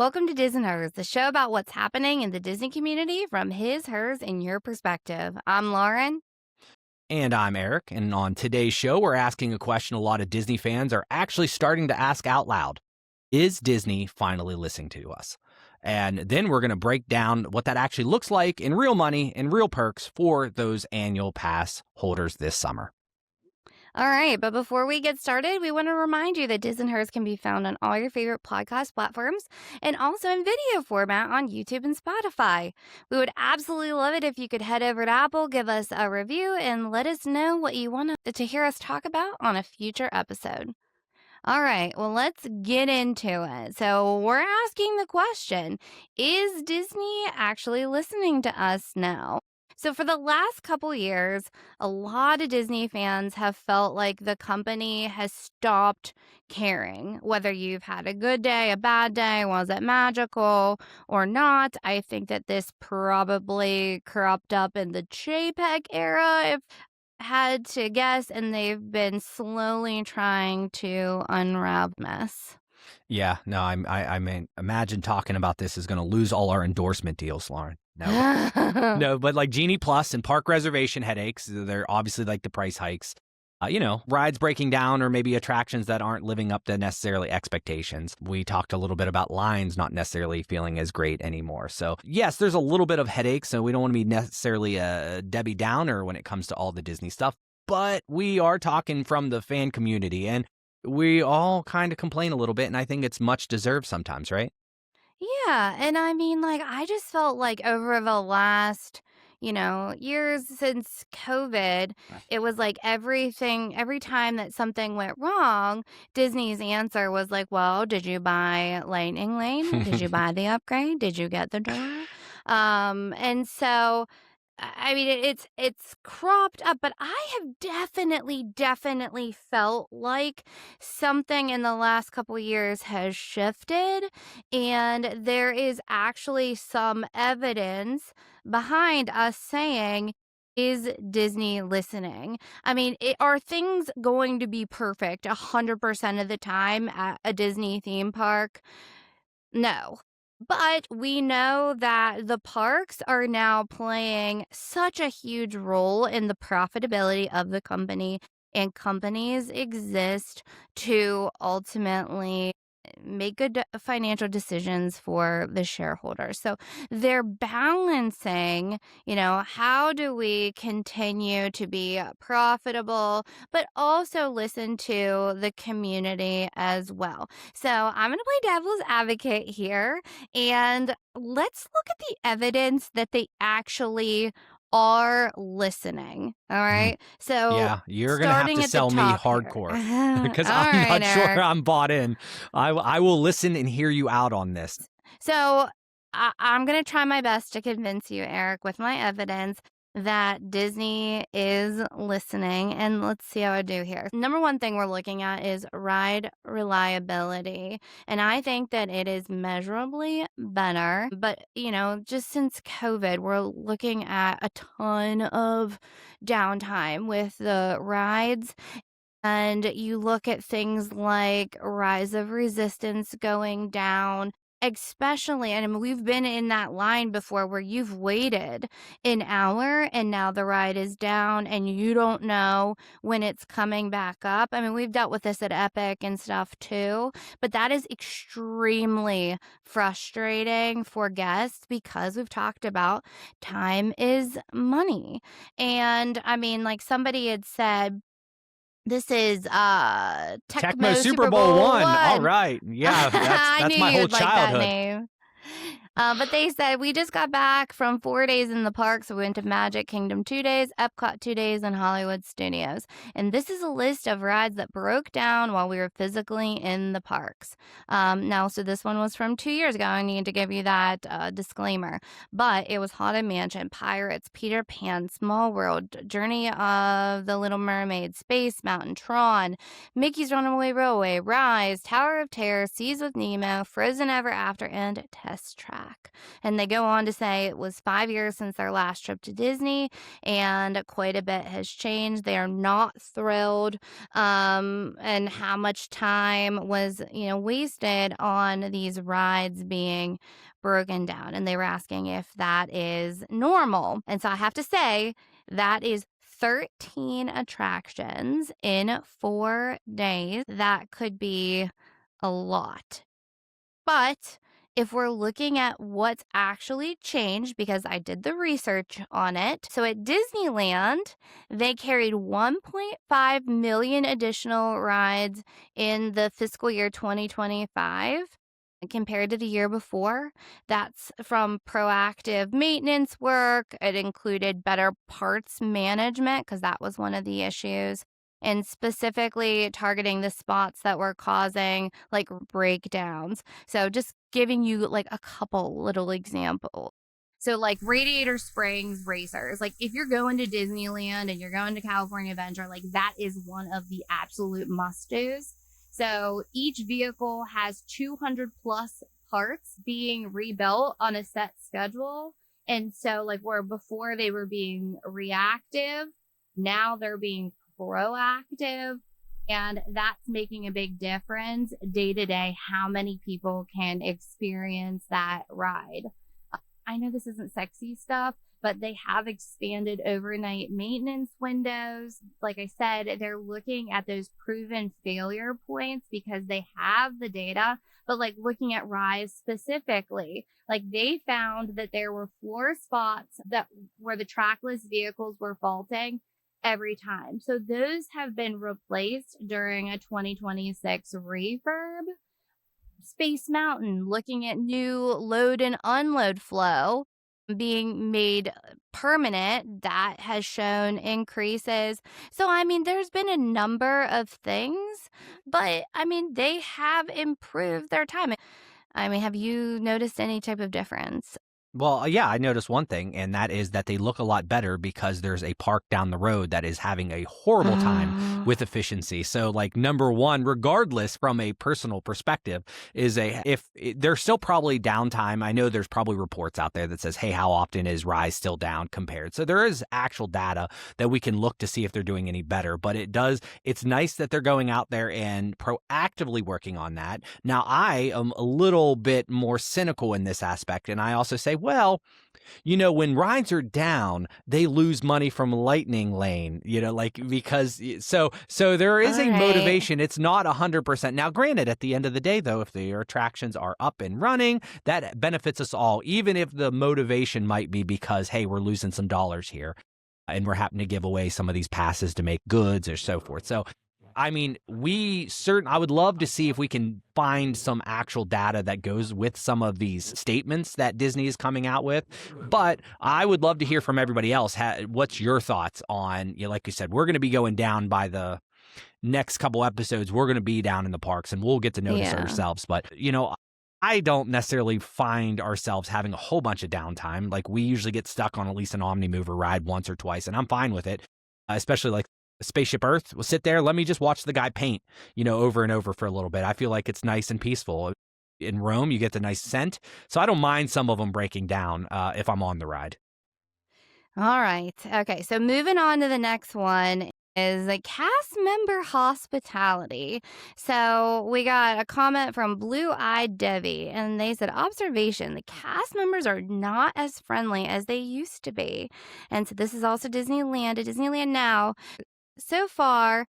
Welcome to Diz and Hers, the show about what's happening in the Disney community from his, hers, and your perspective. I'm Lauren. And I'm Eric, and on today's show, we're asking a question a lot of Disney fans are actually starting to ask out loud. Is Disney finally listening to us? And then we're going to break down what that actually looks like in real money and real perks for those annual pass holders this summer. All right, but before we get started, we want to remind you that Diz and Hers can be found on all your favorite podcast platforms and also in video format on YouTube and Spotify. We would absolutely love it if you could head over to Apple, give us a review, and let us know what you want to hear us talk about on a future episode. All right, well, let's get into it. So, we're asking the question, is Disney actually listening to us now? So, for the last couple years, a lot of Disney fans have felt like the company has stopped caring. Whether you've had a good day, a bad day, was it magical or not? I think that this probably cropped up in the JPEG era, if had to guess, and they've been slowly trying to unwrap mess. Yeah, no, I mean, imagine talking about this is going to lose all our endorsement deals, Lauren. No, no, but like Genie Plus and park reservation headaches, they're obviously like the price hikes. Rides breaking down or maybe attractions that aren't living up to necessarily expectations. We talked a little bit about lines not necessarily feeling as great anymore. So yes, there's a little bit of headaches, so we don't want to be necessarily a Debbie Downer when it comes to all the Disney stuff. But we are talking from the fan community, and we all kind of complain a little bit, and I think it's much deserved sometimes, right? Yeah, and I mean, like, I just felt like over the last, years since COVID, it was like every time that something went wrong, Disney's answer was like, well, did you buy Lightning Lane? Did you buy the upgrade? Did you get the door? And so I mean, it's cropped up, but I have definitely felt like something in the last couple years has shifted, and there is actually some evidence behind us saying, is Disney listening? I mean, are things going to be perfect 100% of the time at a Disney theme park? No. But we know that the parks are now playing such a huge role in the profitability of the company, and companies exist to ultimately make good financial decisions for the shareholders. So they're balancing, how do we continue to be profitable, but also listen to the community as well. So I'm going to play devil's advocate here, and let's look at the evidence that they actually are listening. All Mhm. right. So Yeah, you're going to have starting to at the sell me top here. hardcore because All I'm right, not sure Eric. I'm bought in. I will listen and hear you out on this. So I'm going to try my best to convince you, Eric, with my evidence that Disney is listening. And let's see how I do here. Number one thing we're looking at is ride reliability. And I think that it is measurably better. But, just since COVID, we're looking at a ton of downtime with the rides. And you look at things like rise of resistance going down, especially, and I mean, we've been in that line before where you've waited an hour and now the ride is down and you don't know when it's coming back up. I mean, we've dealt with this at Epic and stuff too, but that is extremely frustrating for guests because we've talked about time is money. And I mean, like somebody had said, this is Tecmo Tecmo Super Super Bowl Bowl one. All 1. right. Yeah, that's I knew that's my whole you'd like that childhood. name. But they said, we just got back from 4 days in the park. So we went to Magic Kingdom 2 days, Epcot 2 days, and Hollywood Studios. And this is a list of rides that broke down while we were physically in the parks. So this one was from 2 years ago. I need to give you that disclaimer. But it was Haunted Mansion, Pirates, Peter Pan, Small World, Journey of the Little Mermaid, Space Mountain, Tron, Mickey's Runaway Railway, Rise, Tower of Terror, Seas with Nemo, Frozen Ever After, and Test Track. back. And they go on to say it was 5 years since their last trip to Disney, and quite a bit has changed. They are not thrilled, and how much time was, wasted on these rides being broken down. And they were asking if that is normal. And so I have to say, that is 13 attractions in 4 days. That could be a lot. But if we're looking at what's actually changed, because I did the research on it. So at Disneyland, they carried 1.5 million additional rides in the fiscal year 2025 compared to the year before. That's from proactive maintenance work. It included better parts management because that was one of the issues, and specifically targeting the spots that were causing like breakdowns. So just giving you like a couple little examples. So like Radiator Springs racers, like if you're going to Disneyland and you're going to California Adventure, like that is one of the absolute must-dos. So each vehicle has 200 plus parts being rebuilt on a set schedule. And so like where before they were being reactive, now they're being proactive. And that's making a big difference day to day, how many people can experience that ride. I know this isn't sexy stuff, but they have expanded overnight maintenance windows. Like I said, they're looking at those proven failure points because they have the data, but like looking at Rise specifically, like they found that there were floor spots that where the trackless vehicles were faulting every time. So those have been replaced during a 2026 refurb. Space Mountain, looking at new load and unload flow being made permanent, that has shown increases. So, I mean, there's been a number of things, but I mean, they have improved their time. I mean, have you noticed any type of difference? Well, yeah, I noticed one thing, and that is that they look a lot better because there's a park down the road that is having a horrible time with efficiency. So, like, number one, regardless from a personal perspective, is there's still probably downtime. I know there's probably reports out there that says, hey, how often is Rise still down compared? So there is actual data that we can look to see if they're doing any better. But it's nice that they're going out there and proactively working on that. Now, I am a little bit more cynical in this aspect, and I also say, well, when rides are down, they lose money from Lightning Lane, because so there is All a right. motivation. It's not 100%. Now, granted, at the end of the day, though, if the attractions are up and running, that benefits us all, even if the motivation might be because, hey, we're losing some dollars here and we're having to give away some of these passes to make goods or so forth. So I mean, I would love to see if we can find some actual data that goes with some of these statements that Disney is coming out with. But I would love to hear from everybody else. What's your thoughts on, like you said, we're going to be going down by the next couple episodes. We're going to be down in the parks and we'll get to notice Yeah. ourselves. But, I don't necessarily find ourselves having a whole bunch of downtime. Like we usually get stuck on at least an Omnimover ride once or twice, and I'm fine with it, especially like Spaceship Earth. We'll sit there. Let me just watch the guy paint, over and over for a little bit. I feel like it's nice and peaceful. In Rome, you get the nice scent. So I don't mind some of them breaking down if I'm on the ride. All right. Okay. So moving on to the next one is a cast member hospitality. So we got a comment from Blue Eyed Debbie, and they said, observation, the cast members are not as friendly as they used to be. And so this is also Disneyland. At Disneyland now, so far,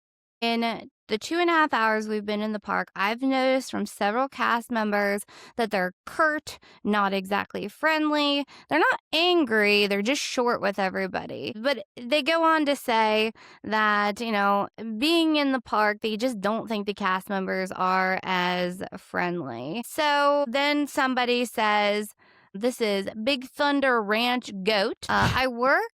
in the 2.5 hours we've been in the park, I've noticed from several cast members that they're curt, not exactly friendly. They're not angry, they're just short with everybody. But they go on to say that, being in the park, they just don't think the cast members are as friendly. So then somebody says, this is Big Thunder Ranch Goat. I work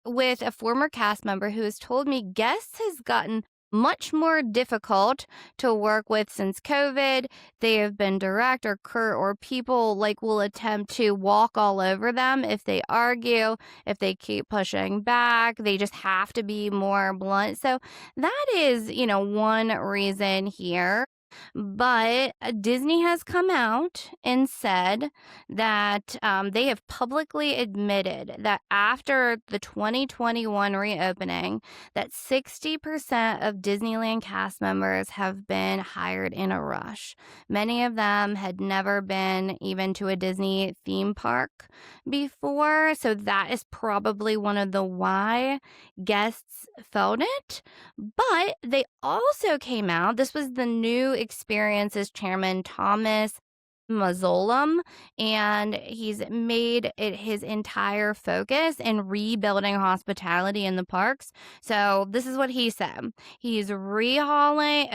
with a former cast member who has told me guests has gotten much more difficult to work with since COVID. They have been direct or curt, or people will attempt to walk all over them if they argue, if they keep pushing back. They just have to be more blunt. So that is, one reason here. But Disney has come out and said that they have publicly admitted that after the 2021 reopening, that 60% of Disneyland cast members have been hired in a rush. Many of them had never been even to a Disney theme park before, so that is probably one of the why guests felt it. But they also came out, this was the new experiences chairman, Thomas Mazzolum, and he's made it his entire focus in rebuilding hospitality in the parks. So this is what he said. He is overhauling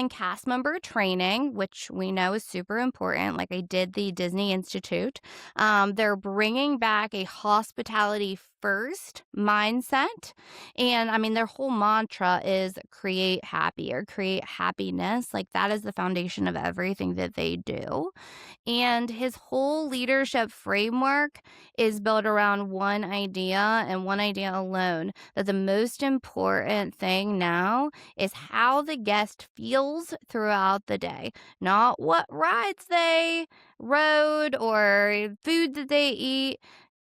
cast member training, which we know is super important. Like I did the Disney Institute. They're bringing back a hospitality first mindset. And I mean, their whole mantra is create happy or create happiness. Like that is the foundation of everything that they do. And his whole leadership framework is built around one idea and one idea alone, that the most important thing now is how the guest feels throughout the day, not what rides they rode or food that they eat.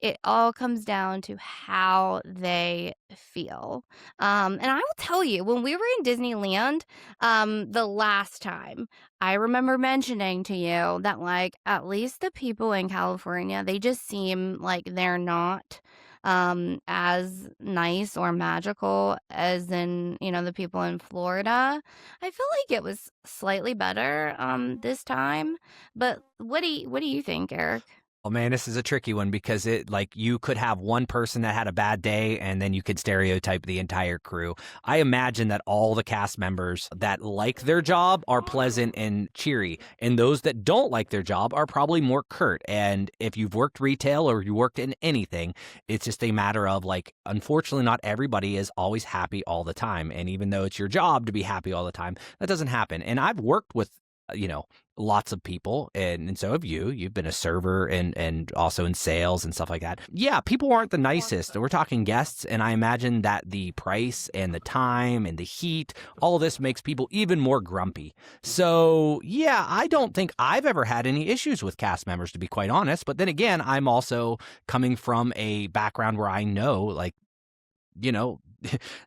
It all comes down to how they feel. And I will tell you, when we were in Disneyland, the last time, I remember mentioning to you that, like, at least the people in California, they just seem like they're not as nice or magical as in, the people in Florida. I feel like it was slightly better this time. But what do you think, Eric? Oh man, this is a tricky one because you could have one person that had a bad day and then you could stereotype the entire crew. I imagine that all the cast members that like their job are pleasant and cheery, and those that don't like their job are probably more curt. And if you've worked retail or you worked in anything, it's just a matter of unfortunately, not everybody is always happy all the time. And even though it's your job to be happy all the time, that doesn't happen. And I've worked with lots of people, and so have you. You've been a server and also in sales and stuff like that. Yeah, people aren't the nicest. We're talking guests, and I imagine that the price and the time and the heat, all of this makes people even more grumpy. So yeah, I don't think I've ever had any issues with cast members, to be quite honest. But then again, I'm also coming from a background where I know,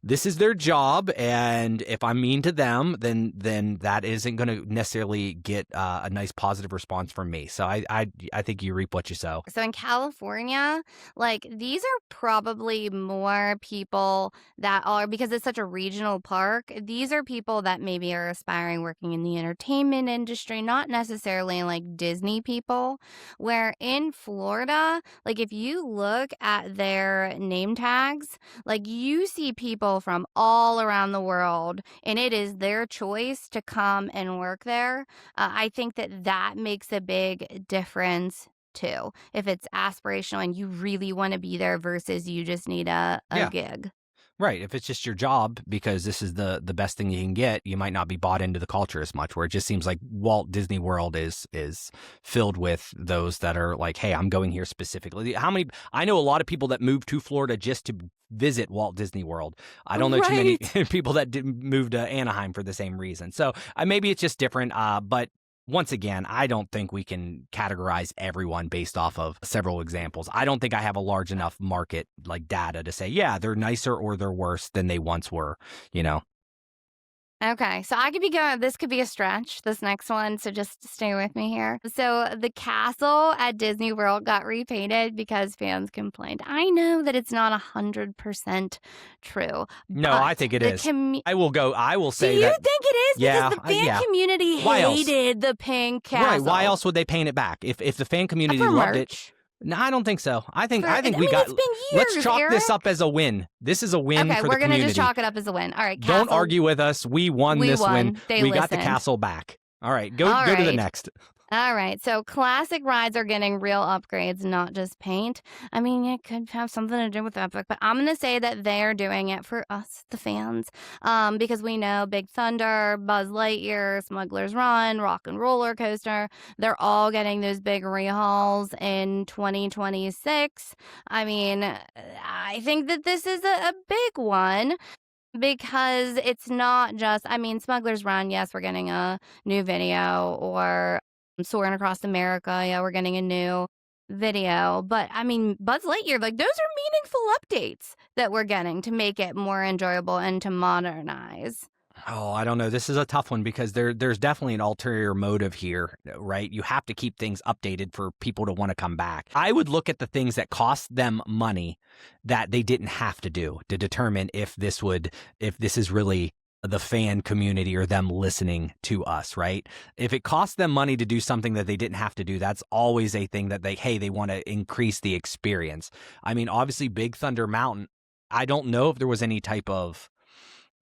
this is their job, and if I'm mean to them, then that isn't going to necessarily get a nice positive response from me. So I think you reap what you sow. So in California, these are probably more people that are, because it's such a regional park, these are people that maybe are aspiring working in the entertainment industry, not necessarily like Disney people. Where in Florida, if you look at their name tags, you see people from all around the world, and it is their choice to come and work there. I think that makes a big difference too, if it's aspirational and you really want to be there versus you just need a Yeah. gig. Right. If it's just your job because this is the best thing you can get, you might not be bought into the culture as much, where it just seems like Walt Disney World is filled with those that are like, hey, I'm going here specifically. I know a lot of people that moved to Florida just to visit Walt Disney World. I don't know too many people that didn't move to Anaheim for the same reason. So maybe it's just different. But once again, I don't think we can categorize everyone based off of several examples. I don't think I have a large enough market data to say, yeah, they're nicer or they're worse than they once were, Okay, so I could be going, this could be a stretch, this next one, so just stay with me here. So the castle at Disney World got repainted because fans complained. I know that it's not 100% true. No, I think it is. I will say Do that. you think it is? Yeah, because the fan community Why else? hated the pink castle. Right, why else would they paint it back? If the fan community For loved merch. it. No, I don't think so. I think It's been let's years, chalk this Eric. up as a win. This is a win Okay, for the we're community. gonna just chalk it up as a win. All right, Don't castle. argue with us. We won this win. They We got the listened. castle back. All right, go All to the right. next. All right, so classic rides are getting real upgrades, not just paint. I mean, it could have something to do with Epic, but I'm going to say that they're doing it for us, the fans, because we know Big Thunder, Buzz Lightyear, Smuggler's Run, Rock and Roller Coaster, they're all getting those big rehauls in 2026. I mean, I think that this is a big one. Because it's not just I mean, Smuggler's Run, yes, we're getting a new video, or Soarin' Across America, yeah, we're getting a new video, but, I mean, Buzz Lightyear, like, those are meaningful updates that we're getting to make it more enjoyable and to modernize. Oh, I don't know. This is a tough one because there's definitely an ulterior motive here, right? You have to keep things updated for people to want to come back. I would look at the things that cost them money that they didn't have to do to determine if this is really the fan community or them listening to us, right? If it costs them money to do something that they didn't have to do, that's always a thing that they want to increase the experience. I mean, obviously Big Thunder Mountain, I don't know if there was any type of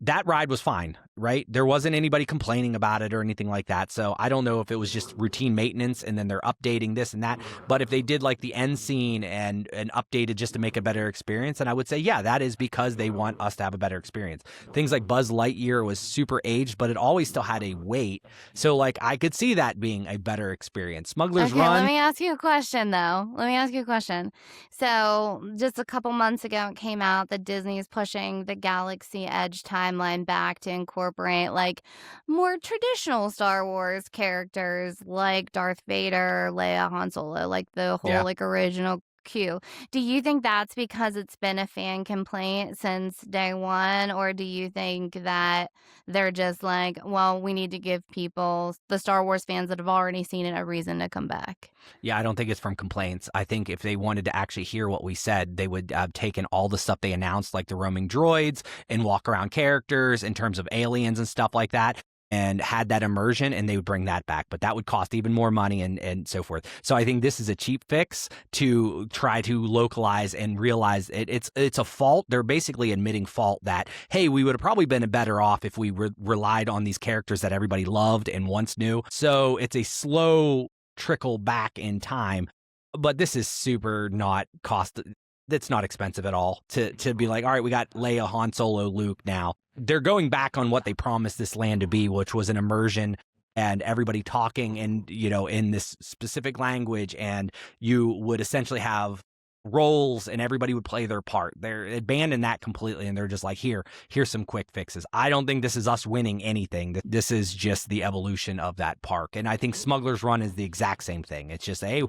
that ride was fine, right? There wasn't anybody complaining about it or anything like that. So I don't know if it was just routine maintenance and then they're updating this and that. But if they did like the end scene and updated just to make a better experience, then I would say, yeah, that is because they want us to have a better experience. Things like Buzz Lightyear was super aged, but it always still had a weight. So like I could see that being a better experience. Smuggler's Okay, let Run. me ask you a question, though. Let me ask you a question. So, just a couple months ago, it came out that Disney is pushing the Galaxy Edge timeline back to incorporate like more traditional Star Wars characters like Darth Vader, Leia, Han Solo, like the whole Yeah. like original queue. Do you think that's because it's been a fan complaint since day one, or do you think that they're just like, well, we need to give people, the Star Wars fans that have already seen it, a reason to come back? Yeah, I don't think it's from complaints. I think if they wanted to actually hear what we said, they would have taken all the stuff they announced, like the roaming droids and walk around characters in terms of aliens and stuff like that, and had that immersion, and they would bring that back. But that would cost even more money and so forth. So I think this is a cheap fix to try to localize and realize it's a fault. They're basically admitting fault that, hey, we would have probably been better off if we relied on these characters that everybody loved and once knew. So it's a slow trickle back in time, but this is super not cost. That's not expensive at all to be like, all right, we got Leia, Han Solo, Luke now. They're going back on what they promised this land to be, which was an immersion and everybody talking and, in this specific language. And you would essentially have roles and everybody would play their part. They're abandoned that completely. And they're just like, here's some quick fixes. I don't think this is us winning anything. This is just the evolution of that park. And I think Smuggler's Run is the exact same thing. It's just, hey,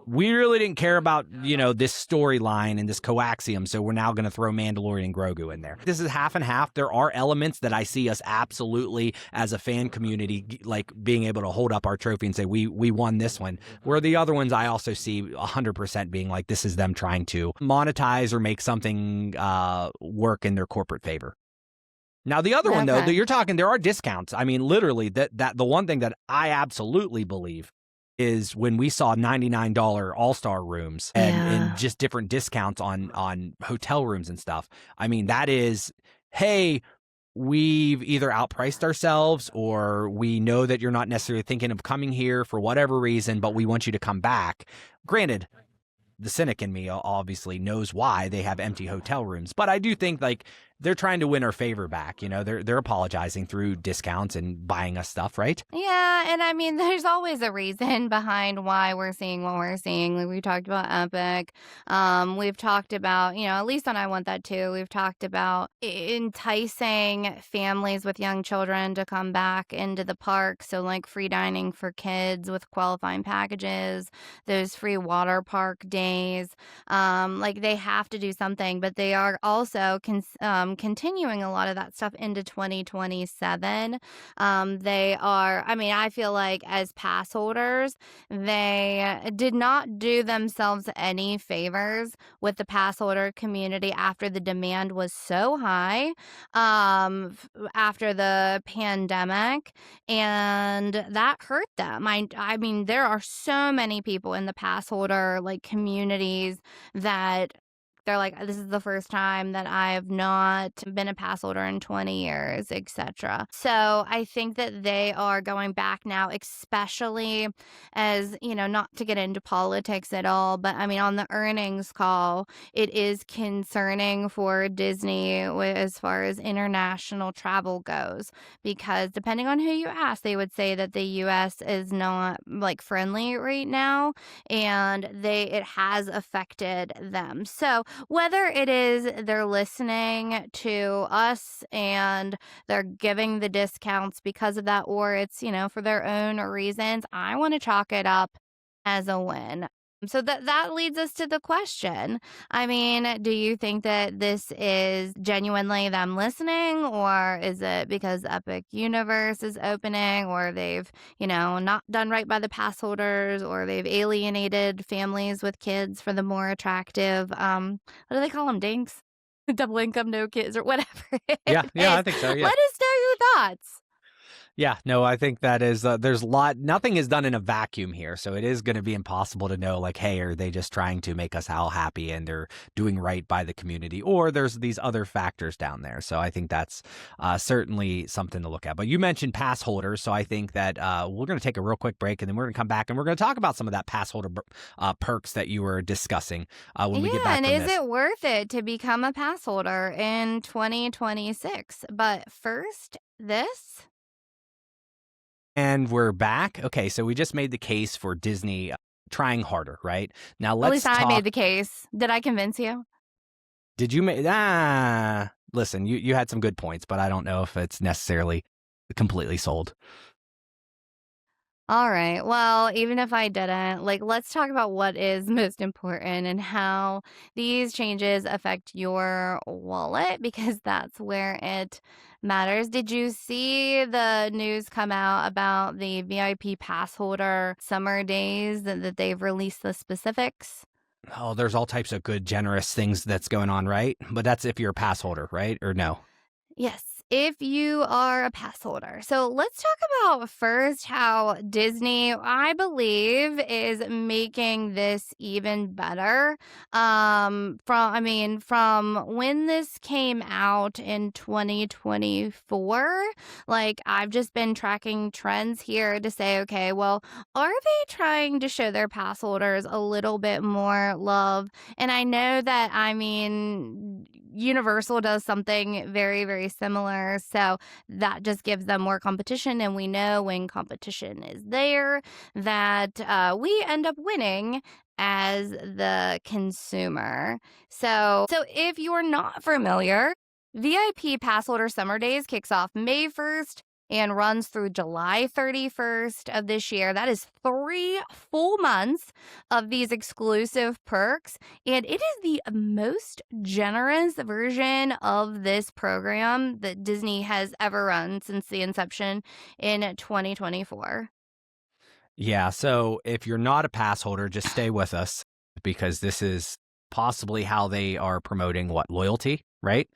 we really didn't care about, this storyline and this coaxium, so we're now going to throw Mandalorian and Grogu in there. This is half and half. There are elements that I see us absolutely, as a fan community, like being able to hold up our trophy and say, we won this one. Where the other ones I also see 100% being like, this is them trying to monetize or make something work in their corporate favor. Now, the other one, though, that you're talking, there are discounts. I mean, literally, that the one thing that I absolutely believe is when we saw $99 all-star rooms and just different discounts on hotel rooms and stuff. I mean, that is, hey, we've either outpriced ourselves or we know that you're not necessarily thinking of coming here for whatever reason, but we want you to come back. Granted, the cynic in me obviously knows why they have empty hotel rooms, but I do think like they're trying to win our favor back. They're apologizing through discounts and buying us stuff, right? Yeah, and I mean, there's always a reason behind why we're seeing what we're seeing. Like we talked about Epic. We've talked about, at least on I Want That Too, we've talked about enticing families with young children to come back into the park. So like free dining for kids with qualifying packages, those free water park days. Like they have to do something, but they are also continuing a lot of that stuff into 2027. They are, I mean, I feel like as pass holders, they did not do themselves any favors with the pass holder community after the demand was so high after the pandemic, and that hurt them. I mean, there are so many people in the pass holder like communities that they're like, this is the first time that I have not been a pass holder in 20 years, etc. So I think that they are going back now, especially as, not to get into politics at all, but I mean, on the earnings call, it is concerning for Disney as far as international travel goes, because depending on who you ask, they would say that the US is not like friendly right now, and it has affected them. So whether it is they're listening to us and they're giving the discounts because of that, or it's, for their own reasons, I want to chalk it up as a win. So that leads us to the question. I mean, do you think that this is genuinely them listening, or is it because Epic Universe is opening, or they've, not done right by the pass holders, or they've alienated families with kids for the more attractive, what do they call them, dinks? Double income, no kids, or whatever it Yeah, is. I think so. Yeah. Let us know your thoughts. Yeah, no, I think that is, there's nothing is done in a vacuum here. So it is going to be impossible to know, like, hey, are they just trying to make us all happy and they're doing right by the community? Or there's these other factors down there. So I think that's certainly something to look at. But you mentioned pass holders. So I think that we're going to take a real quick break and then we're going to come back and we're going to talk about some of that pass holder perks that you were discussing when we get Yeah, back and from is this. it worth it to become a pass holder in 2026? But first, this. And we're back. Okay, so we just made the case for Disney trying harder, right? Now At least let's I talk. made the case. Did I convince you? Did you make listen, you had some good points, but I don't know if it's necessarily completely sold. All right. Well, even if I didn't, let's talk about what is most important and how these changes affect your wallet, because that's where it matters. Did you see the news come out about the VIP pass holder summer days that they've released the specifics? Oh, there's all types of good, generous things that's going on, right? But that's if you're a pass holder, right? Or no? Yes, if you are a pass holder. So let's talk about first how Disney, I believe, is making this even better. From when this came out in 2024, I've just been tracking trends here to say, okay, well, are they trying to show their pass holders a little bit more love? And I know that, Universal does something very, very similar. So that just gives them more competition. And we know when competition is there that we end up winning as the consumer. So if you're not familiar, VIP Passholder Summer Days kicks off May 1st and runs through July 31st of this year. That is 3 full months of these exclusive perks. And it is the most generous version of this program that Disney has ever run since the inception in 2024. Yeah, so if you're not a pass holder, just stay with us because this is possibly how they are promoting what, loyalty, right?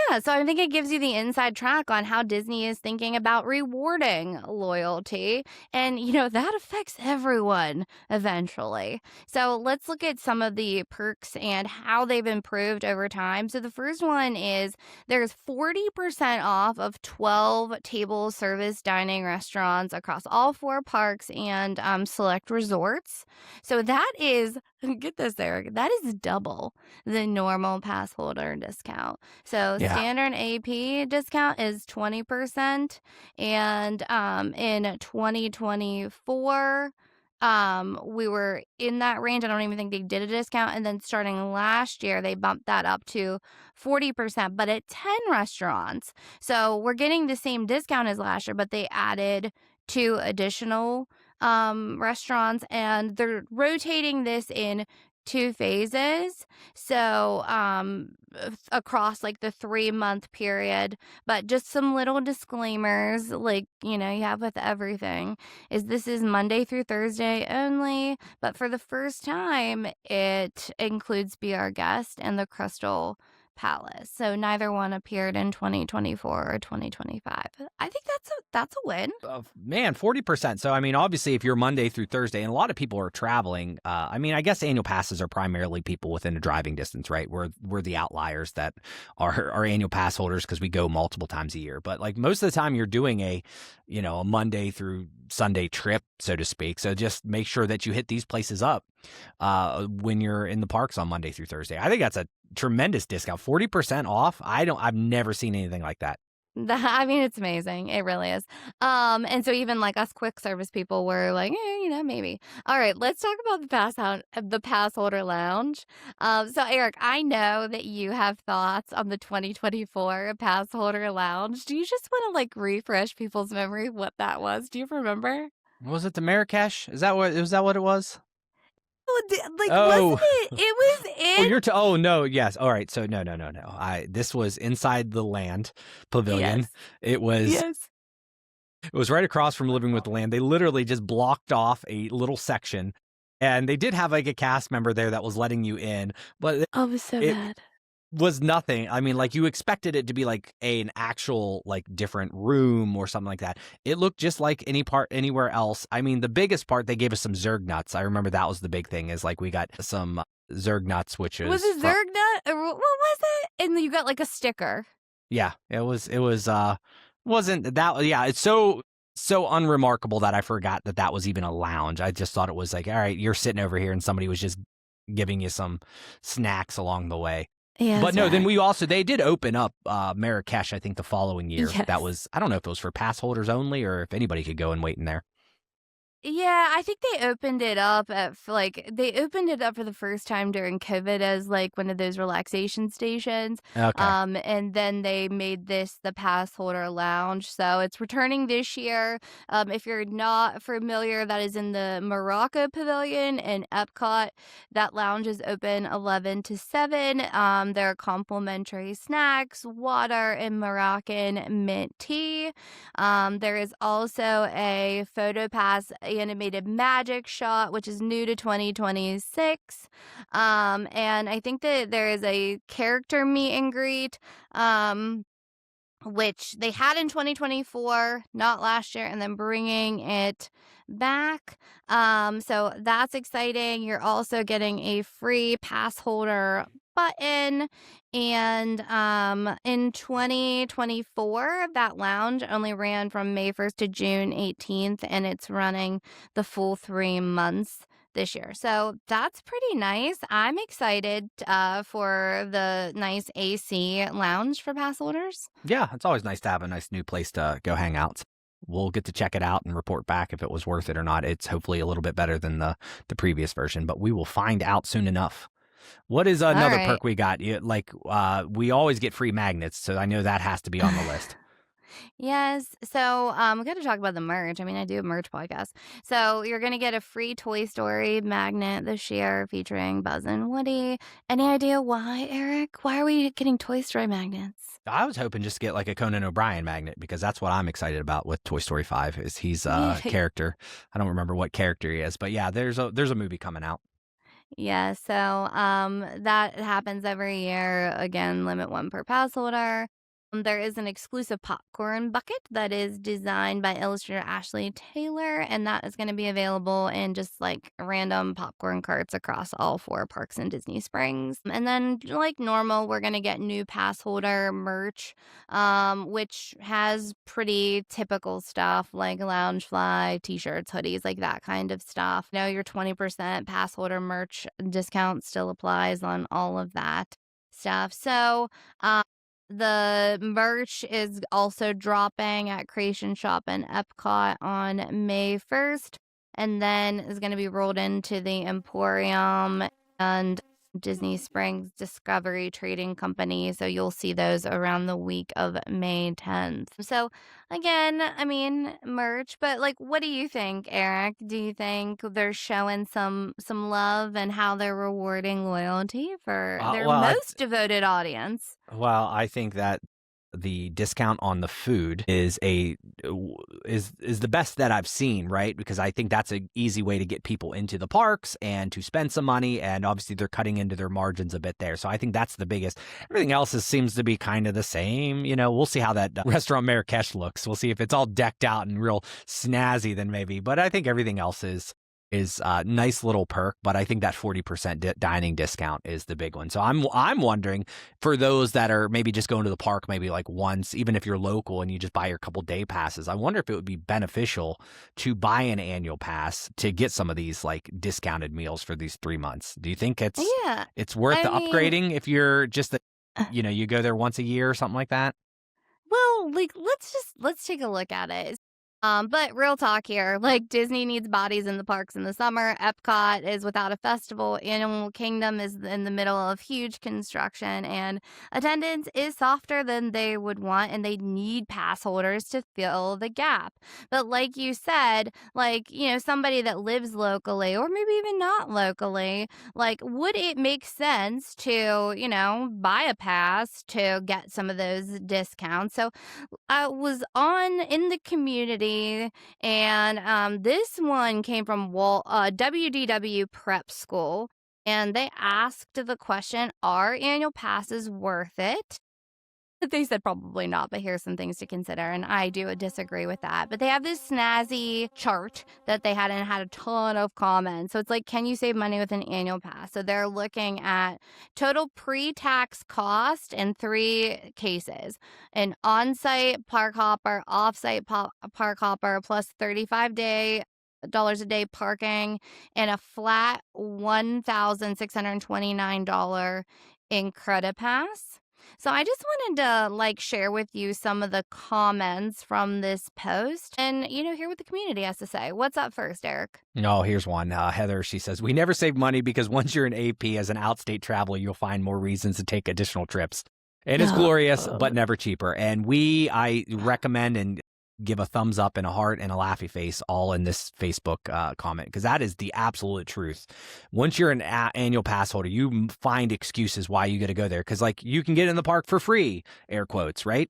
Yeah, so I think it gives you the inside track on how Disney is thinking about rewarding loyalty. And, that affects everyone eventually. So let's look at some of the perks and how they've improved over time. So the first one is there's 40% off of 12 table service dining restaurants across all 4 parks and select resorts. So that is, get this, Eric, that is double the normal pass holder discount. So Yeah. standard AP discount is 20%, and in 2024, we were in that range. I don't even think they did a discount, and then starting last year, they bumped that up to 40%, but at 10 restaurants. So we're getting the same discount as last year, but they added 2 additional restaurants, and they're rotating this in 2 phases. So, across the 3-month period, but just some little disclaimers, you have with everything, is this is Monday through Thursday only, but for the first time, it includes Be Our Guest and the Crystal Palace. So neither one appeared in 2024 or 2025. I think that's a win. Man, 40%. So, I mean, obviously, if you're Monday through Thursday, and a lot of people are traveling, I guess annual passes are primarily people within a driving distance, right? We're the outliers that are annual pass holders because we go multiple times a year. But most of the time, you're doing a Monday through Sunday trip, so to speak. So just make sure that you hit these places up when you're in the parks on Monday through Thursday. I think that's a tremendous discount. 40% off. I've never seen anything like that. I mean, it's amazing. It really is. And so even like us quick service people were like, maybe. All right, let's talk about the pass holder lounge. So Eric, I know that you have thoughts on the 2024 pass holder lounge. Do you just want to like refresh people's memory of what that was? Do you remember? Was it the Marrakesh? Is that what it was? Well, like, wasn't Oh, it? It was oh, in. oh no, yes. All right. So no. This was inside the land pavilion. Yes. It was Yes. it was right across from Living with the Land. They literally just blocked off a little section, and they did have like a cast member there that was letting you in, but Oh, it was so it bad. was nothing. I mean, like you expected it to be like an actual like different room or something like that. It looked just like anywhere else. I mean, the biggest part, they gave us some Zerg nuts. I remember that was the big thing, is like we got some Zerg nuts, which Was is it Zerg nut? Or what was it? And you got like a sticker. yeah, it was wasn't that, yeah, it's so unremarkable that I forgot that was even a lounge. I just thought it was like, all right, you're sitting over here and somebody was just giving you some snacks along the way. Yeah, But that's no, then right. they did open up Marrakesh, I think, the following year. That Yes. was, I don't know if it was for pass holders only or if anybody could go and wait in there. Yeah, I think they opened it up they opened it up for the first time during COVID as like one of those relaxation stations. Okay. And then they made this the pass holder lounge. So it's returning this year. If you're not familiar, that is in the Morocco Pavilion in Epcot. That lounge is open 11 to 7. There are complimentary snacks, water, and Moroccan mint tea. There is also a PhotoPass animated magic shot, which is new to 2026. And I think that there is a character meet and greet. Which they had in 2024, not last year, and then bringing it back. So that's exciting. You're also getting a free pass holder button. And in 2024, that lounge only ran from May 1st to June 18th, and it's running the full 3 months this year. So that's pretty nice. I'm excited for the nice AC lounge for pass holders. Yeah, it's always nice to have a nice new place to go hang out. We'll get to check it out and report back if it was worth it or not. It's hopefully a little bit better than the previous version, but we will find out soon enough. What is All another right. perk we got? We always get free magnets, so I know that has to be on the list. Yes. So, we got to talk about the merch. I mean, I do a merch podcast. So, you're going to get a free Toy Story magnet this year featuring Buzz and Woody. Any idea why, Eric? Why are we getting Toy Story magnets? I was hoping just to get like a Conan O'Brien magnet, because that's what I'm excited about with Toy Story 5 is he's a Yeah. character. I don't remember what character he is, but yeah, there's a movie coming out. Yeah, so that happens every year. Again, limit one per pass holder. There is an exclusive popcorn bucket that is designed by illustrator Ashley Taylor, and that is going to be available in just like random popcorn carts across all 4 parks in Disney Springs. And then, like normal, we're going to get new pass holder merch, which has pretty typical stuff like Loungefly, t-shirts, hoodies, like that kind of stuff. Now your 20% pass holder merch discount still applies on all of that stuff. So, the merch is also dropping at Creation Shop and Epcot on May 1st, and then is going to be rolled into the Emporium and Disney Springs Discovery Trading Company. So you'll see those around the week of May 10th. So again, I mean, merch, but like, what do you think, Eric? Do you think they're showing some love and how they're rewarding loyalty for their Well, most devoted audience? I think that the discount on the food is the best that I've seen, right? Because I think that's an easy way to get people into the parks and to spend some money, and obviously they're cutting into their margins a bit there. So I think that's the biggest. Everything else seems to be kind of the same. We'll see how that restaurant Marrakesh looks. We'll see if it's all decked out and real snazzy, then maybe. But I think everything else is a nice little perk, but I think that 40% dining discount is the big one. So I'm wondering, for those that are maybe just going to the park maybe like once, even if you're local and you just buy your couple day passes, I wonder if it would be beneficial to buy an annual pass to get some of these like discounted meals for these 3 months. Do you think Yeah. it's worth I the mean, upgrading if you're just you go there once a year or something like that? well, well, like, let's take a look at it. But real talk here, like Disney needs bodies in the parks in the summer. Epcot is without a festival. Animal Kingdom is in the middle of huge construction, and attendance is softer than they would want, and they need pass holders to fill the gap. But like you said, like, somebody that lives locally or maybe even not locally, like, would it make sense to, buy a pass to get some of those discounts? So I was on in the community, and this one came from WDW Prep School, and they asked the question, "Are annual passes worth it?" They said probably not, but here's some things to consider, and I do disagree with that. But they have this snazzy chart that they had and it had a ton of comments. So it's like, can you save money with an annual pass? So they're looking at total pre-tax cost in 3 cases: an on-site park hopper, off-site park hopper, plus $35 a day parking, and a flat $1,629 in credit pass. So I just wanted to share with you some of the comments from this post and hear what the community has to say. What's up first, Eric? Oh, here's one. Heather, she says, we never save money because once you're an AP as an outstate traveler, you'll find more reasons to take additional trips. And it's glorious, but never cheaper. And I recommend and give a thumbs up and a heart and a laughy face all in this Facebook comment, because that is the absolute truth. Once you're an annual pass holder, you find excuses why you got to go there, because you can get in the park for free, air quotes, right?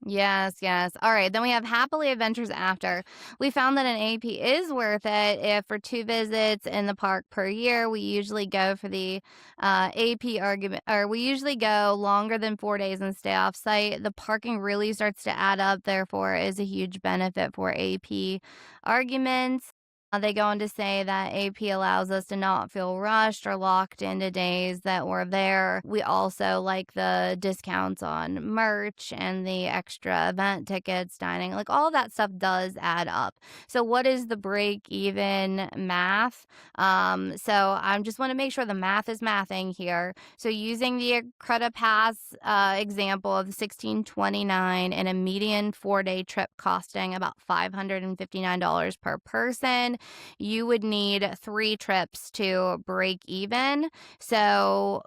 Yes, yes. All right. Then we have Happily Adventures After. We found that an AP is worth it if for 2 visits in the park per year. We usually go for the AP argument, or we usually go longer than 4 days and stay off site. The parking really starts to add up, therefore, is a huge benefit for AP arguments. They go on to say that AP allows us to not feel rushed or locked into days that we're there. We also like the discounts on merch and the extra event tickets, dining, like all that stuff does add up. So what is the break even math? So I just want to make sure the math is mathing here. So using the credit pass example of $1,629 and a median 4-day trip costing about $559 per person, you would need 3 trips to break even. So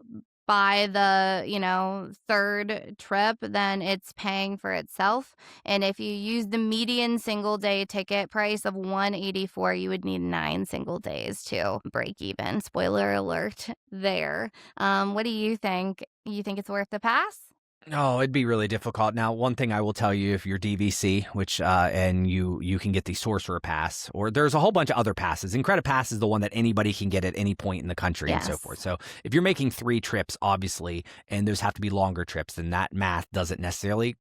by the, 3rd trip, then it's paying for itself. And if you use the median single day ticket price of $184, you would need 9 single days to break even. Spoiler alert there. What do you think? You think it's worth the pass? Oh, it'd be really difficult. Now, one thing I will tell you, if you're DVC, which and you can get the Sorcerer Pass, or there's a whole bunch of other passes. And Credit Pass is the one that anybody can get at any point in the country and so forth. So if you're making 3 trips, obviously, and those have to be longer trips, then that math doesn't necessarily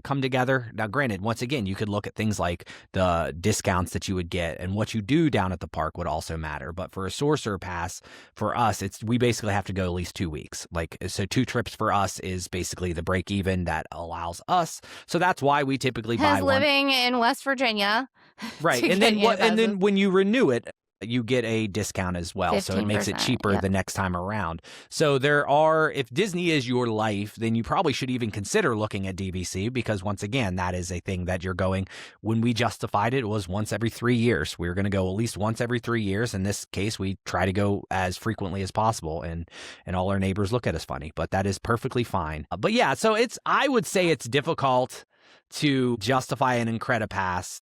come together. Now, granted, once again, you could look at things like the discounts that you would get, and what you do down at the park would also matter. But for a Sorcerer Pass, for us, we basically have to go at least 2 weeks. So 2 trips for us is basically the break even that allows us. So that's why we typically buy one. Living in West Virginia. Right. And then when you renew it, you get a discount as well. So it makes it cheaper the next time around. So if Disney is your life, then you probably should even consider looking at DVC, because once again, that is a thing that you're going. When we justified it, it was once every 3 years. We were going to go at least once every 3 years. In this case, we try to go as frequently as possible, and all our neighbors look at us funny, but that is perfectly fine. But yeah, so I would say it's difficult to justify an Incredipass pass.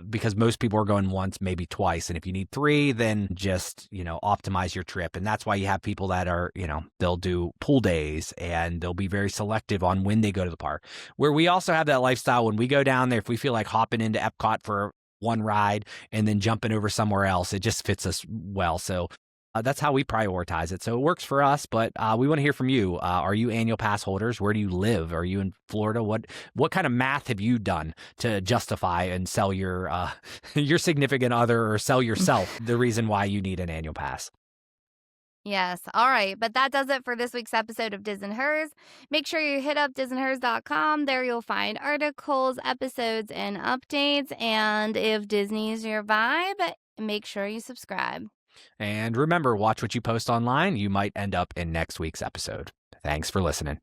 Because most people are going once, maybe twice. And if you need 3, then just, optimize your trip. And that's why you have people that are, they'll do pool days, and they'll be very selective on when they go to the park. Where we also have that lifestyle when we go down there, if we feel like hopping into Epcot for one ride and then jumping over somewhere else, it just fits us well. So that's how we prioritize it. So it works for us, but we want to hear from you. Are you annual pass holders? Where do you live? Are you in Florida? What kind of math have you done to justify and sell your your significant other, or sell yourself the reason why you need an annual pass? Yes. All right. But that does it for this week's episode of Diz and Hers. Make sure you hit up dizandhers.com. There you'll find articles, episodes, and updates. And if Disney's your vibe, make sure you subscribe. And remember, watch what you post online. You might end up in next week's episode. Thanks for listening.